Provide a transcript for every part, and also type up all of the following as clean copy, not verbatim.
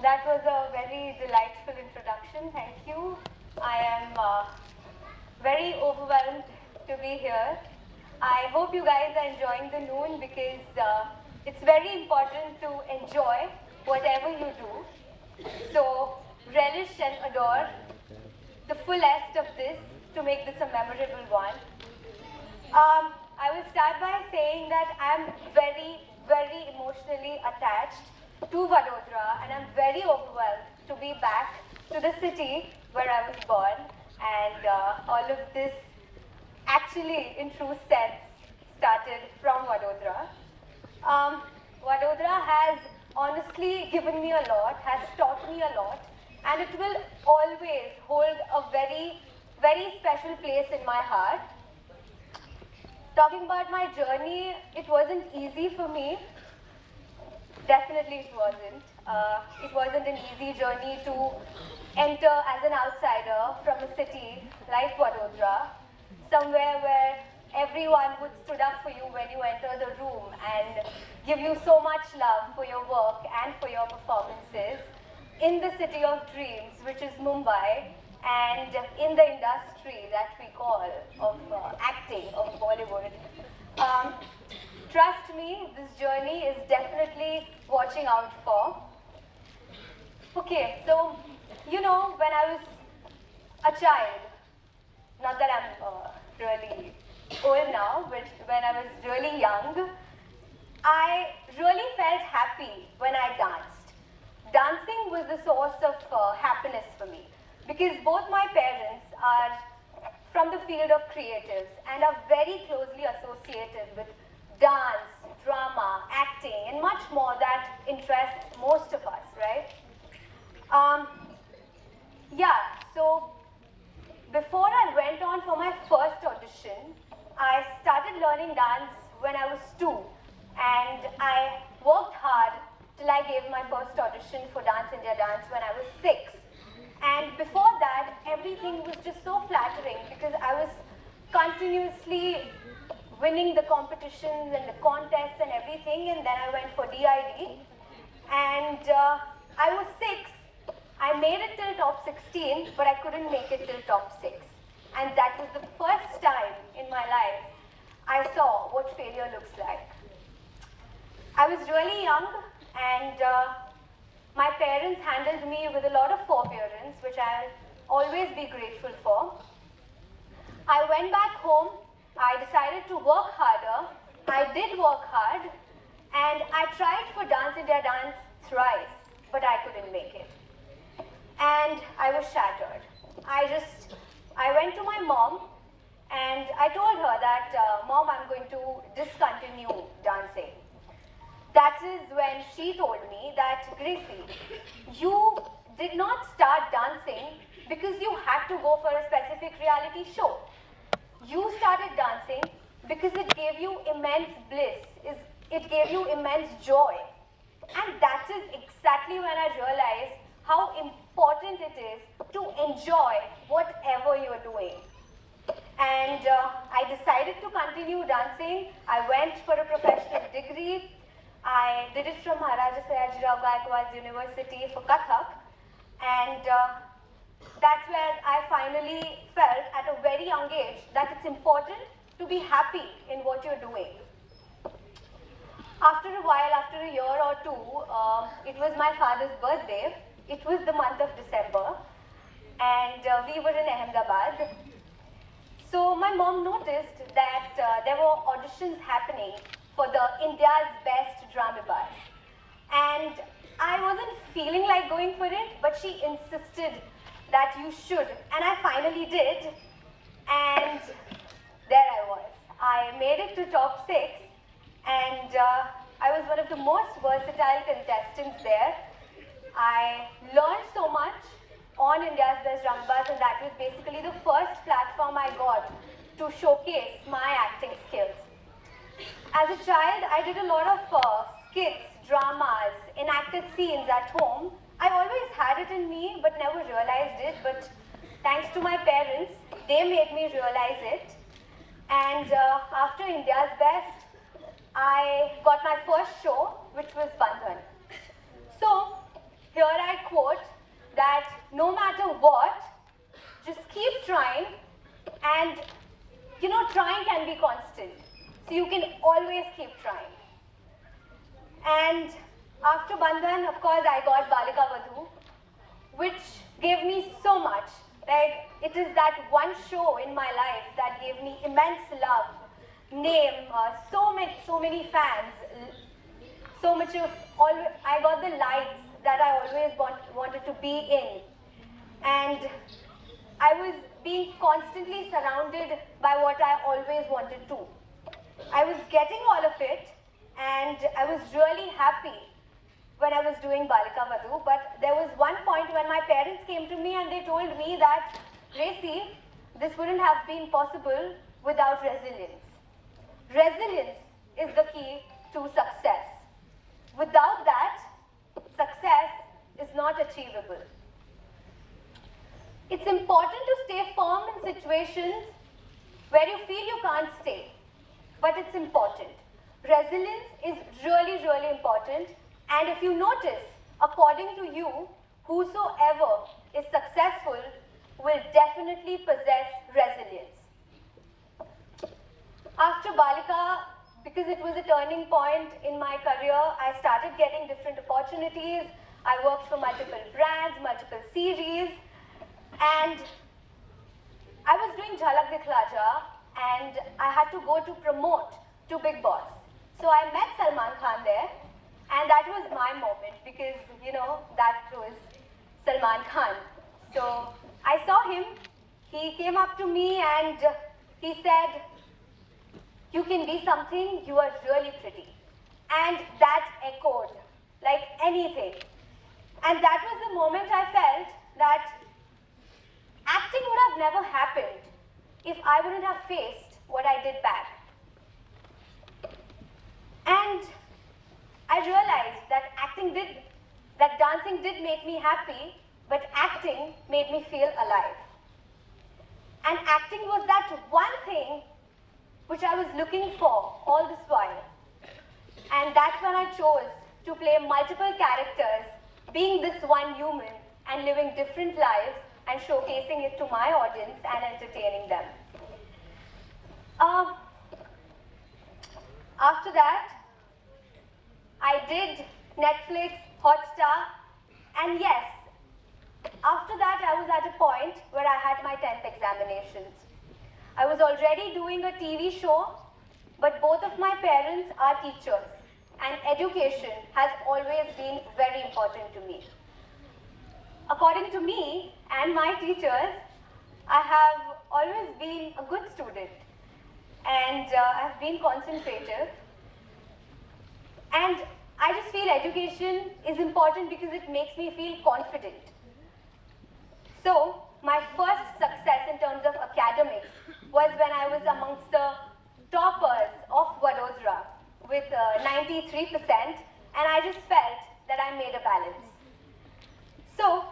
That was a very delightful introduction. Thank you. I am very overwhelmed to be here. I hope you guys are enjoying the noon because it's very important to enjoy whatever you do. So relish and adore the fullest of this to make this a memorable one. I will start by saying that I'm very, very emotionally attached to Vadodara, and I'm very overwhelmed to be back to the city where I was born, and all of this actually, in true sense, started from Vadodara. Vadodara has honestly given me a lot, has taught me a lot, and it will always hold a very, very special place in my heart. Talking about my journey, it wasn't easy for me. Definitely it wasn't. It wasn't an easy journey to enter as an outsider from a city like Vadodara, somewhere where everyone would stood up for you when you enter the room and give you so much love for your work and for your performances in the city of dreams, which is Mumbai, and in the industry that we call of acting, of Bollywood. Trust me, this journey is definitely watching out for. Okay, so, you know, when I was a child, not that I'm really old now, but when I was really young, I really felt happy when I danced. Dancing was the source of happiness for me, because both my parents are from the field of creatives and are very closely associated with dance, drama, acting, and much more that interests most of us, right? So before I went on for my first audition, I started learning dance when I was 2, and I worked hard till I gave my first audition for Dance India Dance when I was 6. And before that, everything was just so flattering because I was continuously winning the competitions and the contests and everything, and then I went for DID. And I was 6. I made it till top 16, but I couldn't make it till top 6. And that was the first time in my life I saw what failure looks like. I was really young, and my parents handled me with a lot of forbearance, which I'll always be grateful for. I went back home, I decided to work harder. I did work hard, and I tried for Dance India Dance thrice, but I couldn't make it. And I was shattered. I went to my mom, and I told her that, Mom, I'm going to discontinue dancing. That is when she told me that, Gracy, you did not start dancing because you had to go for a specific reality show. You started dancing because it gave you immense bliss, it gave you immense joy. And that is exactly when I realized how important it is to enjoy whatever you're doing. And I decided to continue dancing. I went for a professional degree. I did it from Maharaja Sayajirao Gaikwad's University for Kathak, and that's where I finally felt at a very young age that it's important to be happy in what you're doing. After a while, after a year or two, it was my father's birthday. It was the month of December, and we were in Ahmedabad. So my mom noticed that there were auditions happening for the India's Best Dramabaz. And I wasn't feeling like going for it, but she insisted that you should. And I finally did. And there I was. I made it to top 6. And I was one of the most versatile contestants there. I learned so much on India's Best Dramabaz, and that was basically the first platform I got to showcase my acting skills. As a child, I did a lot of skits, dramas, enacted scenes at home. I always had it in me, but never realized it. But thanks to my parents, they made me realize it. And after India's Best, I got my first show, which was Bandhan. So here I quote that no matter what, just keep trying, and trying can be constant. So you can always keep trying. And after Bandhan, of course, I got Balika Vadhu, which gave me so much. Like, it is that one show in my life that gave me immense love, name, so many fans, so much of I got the lights that I always wanted to be in. And I was being constantly surrounded by what I always wanted to. I was getting all of it, and I was really happy when I was doing Balika Vadhu, but there was one point when my parents came to me and they told me that, Gracy, this wouldn't have been possible without resilience. Resilience is the key to success. Without that, success is not achievable. It's important to stay firm in situations where you feel you can't stay, but it's important. Resilience is really, really important. And if you notice, according to you, whosoever is successful will definitely possess resilience. After Balika, because it was a turning point in my career, I started getting different opportunities. I worked for multiple brands, multiple series, and I was doing Jhalak Dikhla Ja, and I had to go to promote to Bigg Boss. So I met Salman Khan there, and that was my moment because, that was Salman Khan. So I saw him, he came up to me and he said, "You can be something, you are really pretty." And that echoed like anything. And that was the moment I felt that acting would have never happened if I wouldn't have faced what I did back. And I realized that dancing did make me happy, but acting made me feel alive. And acting was that one thing which I was looking for all this while. And that's when I chose to play multiple characters, being this one human and living different lives and showcasing it to my audience and entertaining them. After that, I did Netflix, Hotstar, and yes, after that I was at a point where I had my 10th examinations. I was already doing a TV show, but both of my parents are teachers, and education has always been very important to me. According to me and my teachers, I have always been a good student, and I've been concentrative. And I just feel education is important because it makes me feel confident. So my first success in terms of academics was when I was amongst the toppers of Vadodara with 93%, and I just felt that I made a balance. So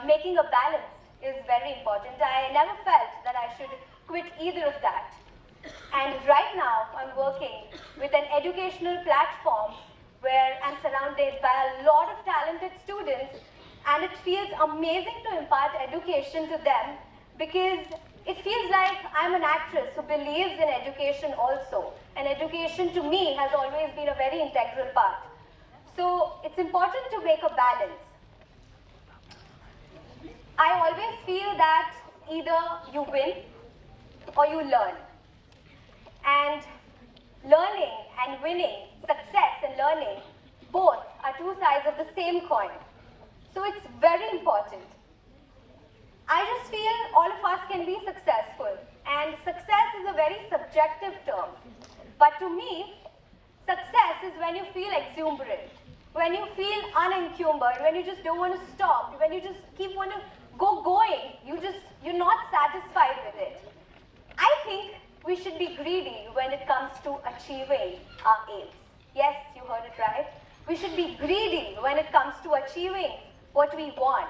making a balance is very important. I never felt that I should quit either of that. And right now I'm working with an educational platform where I'm surrounded by a lot of talented students, and it feels amazing to impart education to them because it feels like I'm an actress who believes in education also. And education to me has always been a very integral part. So it's important to make a balance. I always feel that either you win or you learn. And learning and winning, success and learning, both are two sides of the same coin. So it's very important. I just feel all of us can be successful, and success is a very subjective term. But to me, success is when you feel exuberant, when you feel unencumbered, when you just don't want to stop, when you just keep want to go going, you're not satisfied with it. I think we should be greedy when it comes to achieving our aims. Yes, you heard it right. We should be greedy when it comes to achieving what we want.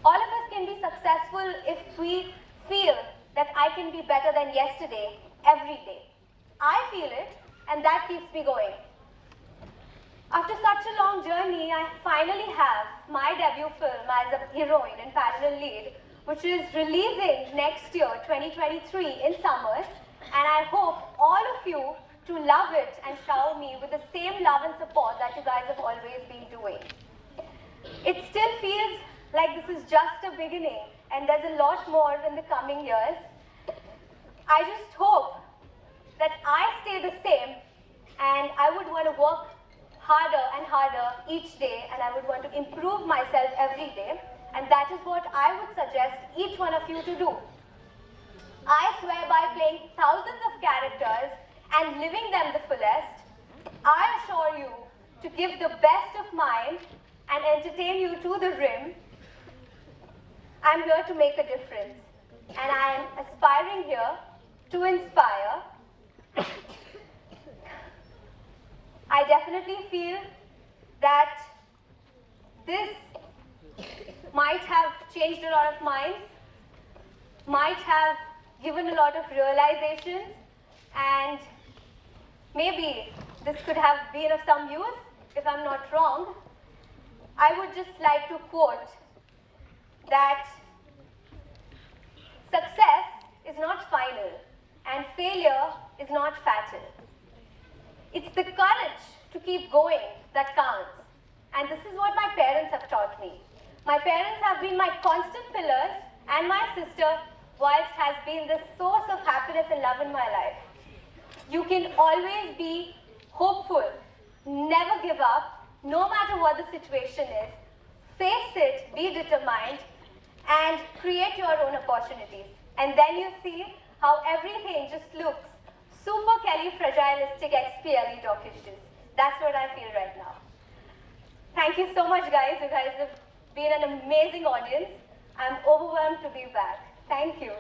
All of us can be successful if we feel that I can be better than yesterday every day. I feel it, and that keeps me going. After such a long journey, I finally have my debut film as a heroine and parallel lead, which is releasing next year, 2023, in summers. And I hope all of you to love it and shower me with the same love and support that you guys have always been doing. It still feels like this is just a beginning, and there's a lot more in the coming years. I just hope that I stay the same, and I would want to work harder and harder each day, and I would want to improve myself every day, and that is what I would suggest each one of you to do. I swear by playing thousands of characters and living them the fullest, I assure you to give the best of mine and entertain you to the rim. I'm here to make a difference, and I am aspiring here to inspire. I definitely feel that this might have changed a lot of minds, might have given a lot of realizations, and maybe this could have been of some use, if I'm not wrong. I would just like to quote that success is not final and failure is not fatal. It's the courage to keep going that counts. And this is what my parents have taught me. My parents have been my constant pillars, and my sister, whilst has been the source of happiness and love in my life. You can always be hopeful, never give up, no matter what the situation is. Face it, be determined, and create your own opportunities. And then you see how everything just looks super califragilisticexpialidocious. That's what I feel right now. Thank you so much, guys. You guys have been an amazing audience. I'm overwhelmed to be back. Thank you.